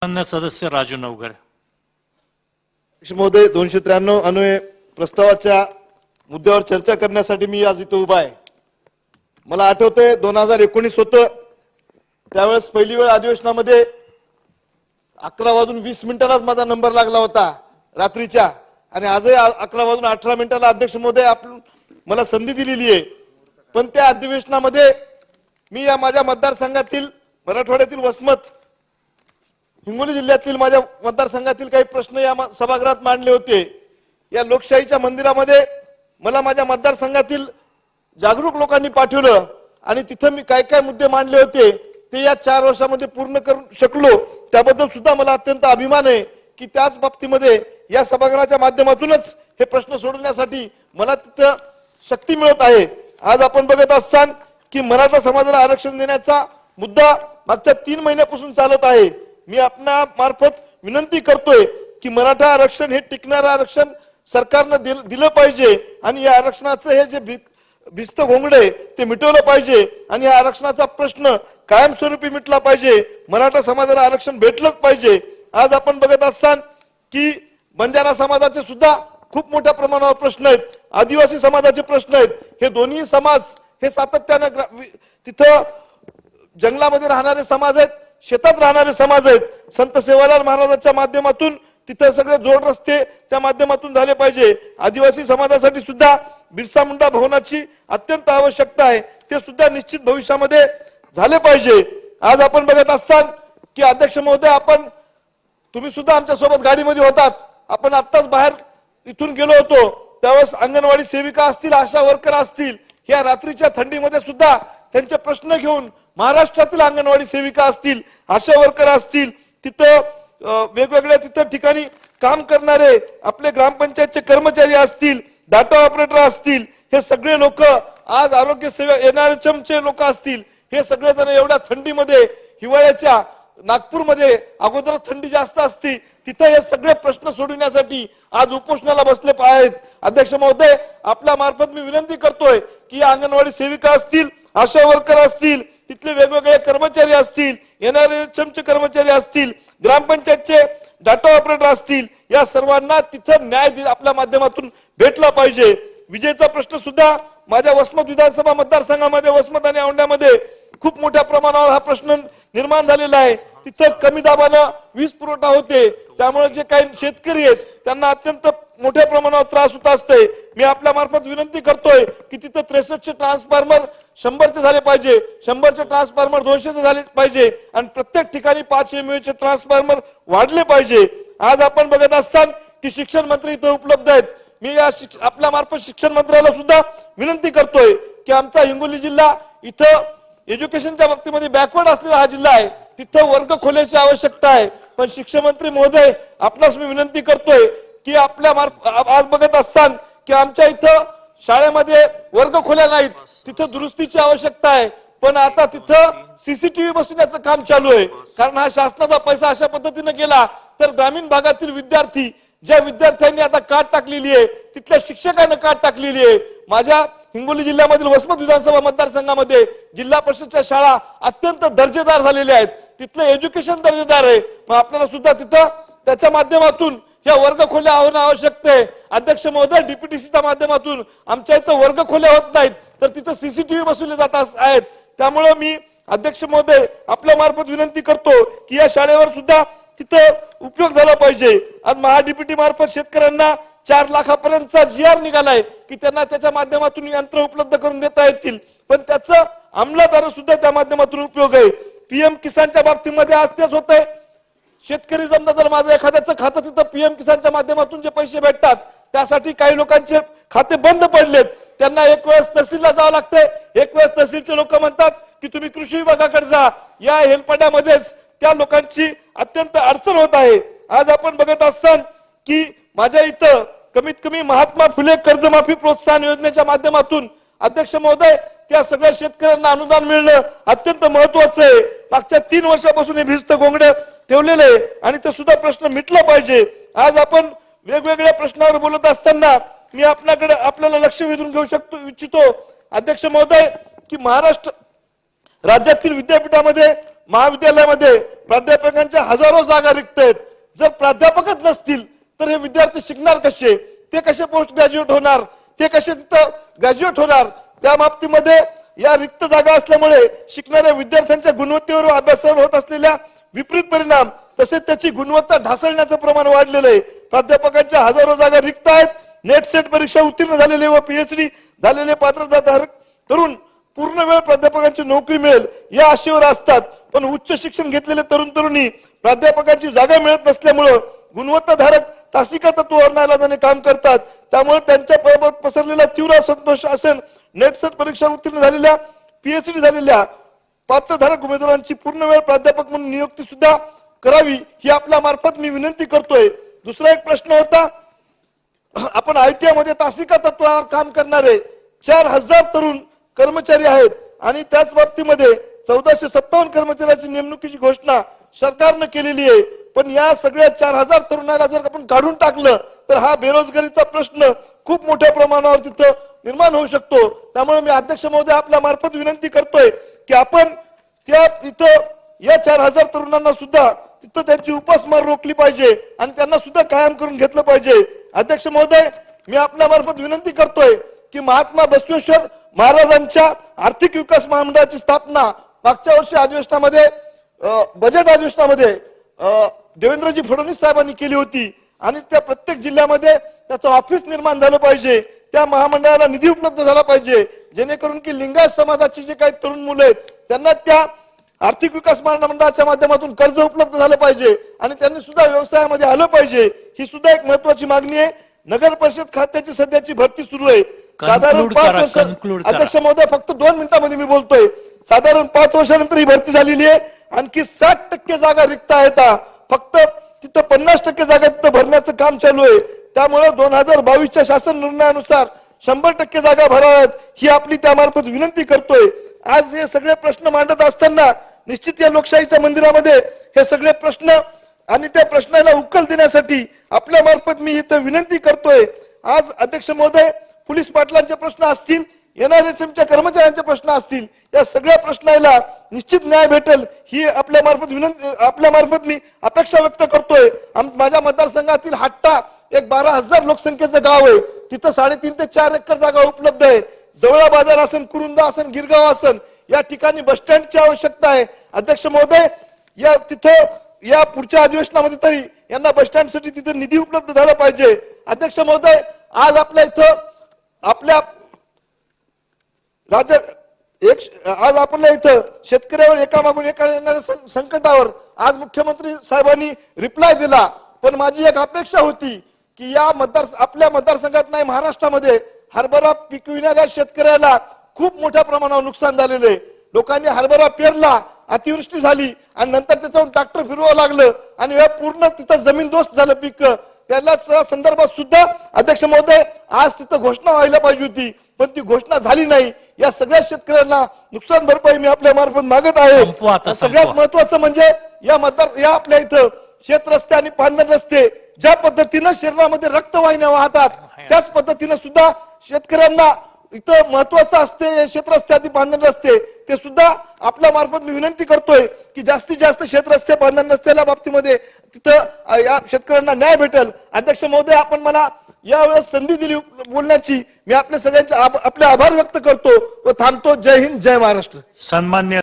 मान्य सदस्य राजू नवघर. महोदय 293 अन्वये प्रस्तावाच्या मुद्द्यावर चर्चा करण्यासाठी मी आज इथे उभा आहे. मला आठवतंय 2019 होतं, त्यावेळेस पहिली वेळ अधिवेशनामध्ये 11:20 माझा नंबर लागला होता रात्रीच्या, आणि आजही 11:18 अध्यक्ष महोदय आपण मला संधी दिलेली आहे. पण त्या अधिवेशनामध्ये मी या माझ्या मतदारसंघातील मराठवाड्यातील वसमत हिंगोली जिल्ह्यातील माझ्या मतदारसंघातील काही प्रश्न या सभागृहात मांडले होते. या लोकशाहीच्या मंदिरामध्ये मला माझ्या मतदारसंघातील जागरूक लोकांनी पाठवलं आणि तिथं मी काय काय मुद्दे मांडले होते ते या 4 वर्षामध्ये पूर्ण करू शकलो. त्याबद्दल सुद्धा मला अत्यंत अभिमान आहे की त्याच बाबतीमध्ये या सभागृहाच्या माध्यमातूनच हे प्रश्न सोडवण्यासाठी मला तिथं शक्ती मिळत आहे. आज आपण बघत असतान की मराठा समाजाला आरक्षण देण्याचा मुद्दा मागच्या 3 महिन्यापासून चालत आहे. मी आपणा मार्फत विनंती करतोय की मराठा आरक्षण हे टिकणारं आरक्षण सरकारनं दिलं पाहिजे आणि या आरक्षणाचं हे जे भिस्त घोंगडे ते मिटवलं पाहिजे आणि या आरक्षणाचा प्रश्न कायमस्वरूपी मिटला पाहिजे. मराठा समाजाला आरक्षण भेटलंच पाहिजे. आज आपण बघत असतान की बंजारा समाजाचे सुद्धा खूप मोठ्या प्रमाणावर प्रश्न आहेत, आदिवासी समाजाचे प्रश्न आहेत. हे दोन्ही समाज हे सातत्यानं तिथं जंगलामध्ये राहणारे समाज आहेत, शेतात राहणारे समाज आहेत. संत सेवालाल महाराजांच्या माध्यमातून तिथे सगळे जोड रस्ते त्या माध्यमातून झाले पाहिजे. आदिवासी समाजासाठी सुद्धा बिरसा मुंडा भवनाची अत्यंत आवश्यकता आहे, ते सुद्धा निश्चित भविष्यामध्ये झाले पाहिजे. आज आपण बघत असतान की अध्यक्ष महोदय तुम्ही सुद्धा आमच्या सोबत गाडीमध्ये होतात. आपण आत्ताच बाहेर इथून गेलो होतो, त्यावेळेस अंगणवाडी सेविका असतील, आशा वर्कर असतील, या रात्रीच्या थंडीमध्ये सुद्धा त्यांचे प्रश्न घेऊन महाराष्ट्रातील अंगणवाडी सेविका असतील, आशा वर्कर असतील, तिथं वेगवेगळ्या तिथं ठिकाणी काम करणारे आपले ग्रामपंचायतचे कर्मचारी असतील, डाटा ऑपरेटर असतील, हे सगळे लोक आज आरोग्य सेवा एनआरएचएमचे लोक असतील, हे सगळे जण एवढ्या थंडीमध्ये हिवाळ्याच्या नागपूरमध्ये अगोदर थंडी जास्त असती, तिथे हे सगळे प्रश्न सोडवण्यासाठी आज उपोषणाला बसले आहेत. अध्यक्ष महोदय, आपल्या मार्फत मी विनंती करतोय की अंगणवाडी सेविका असतील, आशा वर्कर असतील, तिथले वेगवेगळे कर्मचारी असतील, एनआरएचएमचे कर्मचारी असतील, ग्रामपंचायतचे डाटा ऑपरेटर असतील, या सर्वांना तिथं न्याय आपल्या माध्यमातून भेटला पाहिजे. विजेचा प्रश्न सुद्धा माझ्या वसमत विधानसभा मतदारसंघामध्ये वसमत आणि औंढ्यामध्ये खूप मोठ्या प्रमाणावर हा प्रश्न निर्माण झालेला आहे. तिथं कमी दाबानं वीज पुरवठा होते, त्यामुळे जे काही शेतकरी आहेत त्यांना अत्यंत मोठ्या प्रमाणावर त्रास होत असते. मी आपल्या मार्फत विनंती करतोय की तिथं 63चे ट्रान्सफॉर्मर 100चे झाले पाहिजे, 100चे ट्रान्सफॉर्मर 200चे झाले पाहिजे आणि प्रत्येक ठिकाणी 5 MVA ट्रान्सफॉर्मर वाढले पाहिजे. आज आपण बघत असताना की शिक्षण मंत्री इथं उपलब्ध आहेत. मी या आपल्या मार्फत शिक्षण मंत्र्याला सुद्धा विनंती करतोय की आमचा हिंगोली जिल्हा इथं एज्युकेशनच्या बाबतीमध्ये बॅकवर्ड असलेला हा जिल्हा आहे, तिथं वर्ग खोल्याची आवश्यकता आहे. पण शिक्षण मंत्री महोदय, आपणास मी विनंती करतोय की आपल्या आज बघत असताना की आमच्या इथं शाळेमध्ये वर्ग खोल्या नाहीत, तिथं दुरुस्तीची आवश्यकता आहे. पण आता तिथं सीसीटीव्ही बसवण्याचं काम चालू आहे, कारण हा शासनाचा पैसा अशा पद्धतीने गेला तर ग्रामीण भागातील विद्यार्थी, ज्या विद्यार्थ्यांनी आता काट टाकलेली आहे, तिथल्या शिक्षकांना काट टाकलेली आहे. माझ्या हिंगोली जिल्ह्यामधील वसमत विधानसभा मतदारसंघामध्ये जिल्हा परिषदच्या शाळा अत्यंत दर्जेदार झालेल्या आहेत, तिथलं एज्युकेशन दर्जेदार आहे. मग आपल्याला सुद्धा तिथं त्याच्या माध्यमातून या वर्ग खोल्या होणं आवश्यक आहे. अध्यक्ष महोदय, डीपीटीसीच्या माध्यमातून आमच्या इथं वर्ग खोल्या होत नाहीत तर तिथं सीसीटीव्ही बसवले जात आहेत. त्यामुळे मी अध्यक्ष महोदय आपल्या मार्फत विनंती करतो की या शाळेवर सुद्धा तिथं उपयोग झाला पाहिजे. आज महाडीपीटी मार्फत शेतकऱ्यांना 4 लाखापर्यंतचा GR निघालाय की त्यांना त्याच्या माध्यमातून यंत्र उपलब्ध करून देता येतील, पण त्याचं अंमलात सुद्धा त्या माध्यमातून उपयोग आहे. PM किसानच्या बाबतीमध्ये आज तेच होतंय. शेतकरी समजा जर माझं एखाद्याचं खातं तिथं PM किसानच्या माध्यमातून जे पैसे भेटतात त्यासाठी काही लोकांचे खाते बंद पडलेत, त्यांना एक वेळेस तहसीलला जावं लागतंय. एक वेळेस तहसीलचे लोक म्हणतात की तुम्ही कृषी विभागाकडे जा. या हेलपाट्यामध्येच त्या लोकांची अत्यंत अडचण होत आहे. आज आपण बघत असताना की माझ्या इथं कमीत कमी महात्मा फुले कर्जमाफी प्रोत्साहन योजनेच्या माध्यमातून अध्यक्ष महोदय त्या सगळ्या शेतकऱ्यांना अनुदान मिळणं अत्यंत महत्वाचं आहे. मागच्या 3 वर्षापासून हे भिस्त घोंगडे ठेवलेले आहे आणि ते सुद्धा प्रश्न मिटला पाहिजे. आज आपण वेगवेगळ्या प्रश्नावर बोलत असताना मी आपल्याला लक्ष वेधून घेऊ इच्छितो अध्यक्ष महोदय की राज्यातील विद्यापीठामध्ये महाविद्यालयामध्ये प्राध्यापकांच्या हजारो जागा रिक्त आहेत. जर प्राध्यापकच नसतील तर हे विद्यार्थी शिकणार कसे, ते कसे पोस्ट ग्रॅज्युएट होणार, ते कसे तिथं ग्रॅज्युएट होणार. त्या बाबतीमध्ये या रिक्त जागा असल्यामुळे शिकणाऱ्या विद्यार्थ्यांच्या गुणवत्तेवर व अभ्यासावर होत असलेल्या विपरीत परिणाम तसेच त्याची गुणवत्ता ढासळण्याचं प्रमाण वाढलेलं आहे. प्राध्यापकांच्या हजारो जागा रिक्त आहेत. नेट सेट परीक्षा उत्तीर्ण झालेले व पीएचडी झालेले पात्रताधारक तरुण पूर्ण वेळ प्राध्यापकांची नोकरी मिळेल या आशेवर असतात, पण उच्च शिक्षण घेतलेले तरुण तरुणी प्राध्यापकांची जागा मिळत नसल्यामुळे गुणवत्ताधारक तासिका तत्वावर नाईलाजाने काम करतात. त्यामुळे त्यांच्या पसरलेला तीव्र असंतोष असेल. नेट सेट परीक्षा उत्तीर्ण झालेल्या पीएचडी झालेल्या पात्रधारक उमेदवारांची पूर्ण वेळ प्राध्यापक म्हणून नियुक्ती सुद्धा करावी ही आपल्या मार्फत मी विनंती करतोय. दुसरा एक प्रश्न होता, आपण आयटीआय मध्ये तासिका तत्वावर काम करणारे 4000 तरुण कर्मचारी आहेत आणि त्याच बाबतीमध्ये 1457 कर्मचाऱ्यांची नेमणुकीची घोषणा सरकारनं केलेली आहे. पण या सगळ्या 4000 तरुणांना जर आपण काढून टाकलं तर हा बेरोजगारीचा प्रश्न खूप मोठ्या प्रमाणावर तिथं निर्माण होऊ शकतो. त्यामुळे मी अध्यक्ष महोदय आपल्या मार्फत विनंती करतोय की आपण त्या इथं या 4000 तरुणांना सुद्धा तिथं त्यांची उपासमार रोखली पाहिजे आणि त्यांना सुद्धा कायम करून घेतलं पाहिजे. अध्यक्ष महोदय, मी आपल्या मार्फत विनंती करतोय की महात्मा बसवेश्वर महाराजांच्या आर्थिक विकास महामंडळाची स्थापना मागच्या वर्षी अधिवेशनामध्ये बजेट अधिवेशनामध्ये देवेंद्रजी फडणवीस साहेबांनी केली होती आणि त्या प्रत्येक जिल्ह्यामध्ये त्याचं ऑफिस निर्माण झालं पाहिजे. त्या महामंडळाला निधी उपलब्ध झाला पाहिजे जेणेकरून की लिंगायत समाजाची जे काही तरुण मुलं आहेत त्यांना त्या आर्थिक विकास महामंडळाच्या माध्यमातून कर्ज उपलब्ध झालं पाहिजे आणि त्यांनी सुद्धा व्यवसायामध्ये आलं पाहिजे. ही सुद्धा एक महत्वाची मागणी आहे. नगर परिषद खात्याची सध्याची भरती सुरू आहे. साधारण 5 वर्ष अध्यक्ष महोदय फक्त 2 मिनिटांमध्ये मी बोलतोय. साधारण 5 वर्षानंतर ही भरती झालेली आहे. आणखी 60% जागा रिक्त आहेत. फक्त तिथं 50% जागा तिथं भरण्याचं काम चालू आहे. त्यामुळे 2022च्या शासन निर्णयानुसार 100% जागा भराव्यात ही आपली त्यामार्फत विनंती करतोय. आज हे सगळे प्रश्न मांडत असताना निश्चित या लोकशाहीच्या मंदिरामध्ये हे सगळे प्रश्न आणि त्या प्रश्नाला उकल देण्यासाठी आपल्या मार्फत मी इथं विनंती करतोय. आज अध्यक्ष महोदय, पोलीस पाटलांचे प्रश्न असतील, एनआरएचएमच्या कर्मचाऱ्यांचे प्रश्न असतील, या सगळ्या प्रश्नाला निश्चित न्याय भेटेल ही आपल्या मार्फत मी अपेक्षा व्यक्त करतोय. माझ्या मतदारसंघातील हाट्टा एक 12,000 लोकसंख्येचं गाव आहे. तिथं 3.5 ते 4 एकर जागा उपलब्ध आहे. जवळा बाजार असन, कुरुंदा असन, गिरगाव असन, या ठिकाणी बस स्टँडची आवश्यकता आहे. अध्यक्ष महोदय, या तिथं या पुढच्या अधिवेशनामध्ये तरी यांना बस स्टँडसाठी तिथे निधी उपलब्ध झाला पाहिजे. अध्यक्ष महोदय, आज आपल्या इथं आपल्या राज्यात आज आपल्या इथं शेतकऱ्यावर एकामागून एका येणाऱ्या संकटावर आज मुख्यमंत्री साहेबांनी रिप्लाय दिला. पण माझी एक अपेक्षा होती की या आपल्या मतदारसंघात नाही, महाराष्ट्रामध्ये हरभरा पिकविणाऱ्या शेतकऱ्याला खूप मोठ्या प्रमाणावर नुकसान झालेलं आहे. लोकांनी हरभरा पेरला, अतिवृष्टी झाली आणि नंतर त्याच्यावर ट्रॅक्टर फिरवावं लागलं आणि पूर्ण तिथं जमीनदोस्त झालं पीक. त्याला संदर्भात सुद्धा अध्यक्ष महोदय आज तिथं घोषणा व्हायला पाहिजे होती, पण ती घोषणा झाली नाही. या सगळ्या शेतकऱ्यांना नुकसान भरपाई मी आपल्या मार्फत मागत आहे. सगळ्यात महत्वाचं म्हणजे या आपल्या इथं शेत रस्ते आणि पांढरे रस्ते ज्या पद्धतीनं शरीरामध्ये रक्तवाहिन्या वाहतात त्याच पद्धतीनं सुद्धा शेतकऱ्यांना इथं महत्वाचं असते. शेतरस्ते आणि पांढरे रस्ते ते सुद्धा आपल्या मार्फत मी विनंती करतोय की जास्तीत जास्त शेतरस्ते पांढरे रस्त्याच्या बाबतीमध्ये तिथं या शेतकऱ्यांना न्याय भेटेल. अध्यक्ष महोदय, आपण मला यावेळेस संधी दिली बोलण्याची, मी आपल्या सगळ्यांचे आपले आभार व्यक्त करतो व थांबतो. जय हिंद, जय महाराष्ट्र. सन्मान्य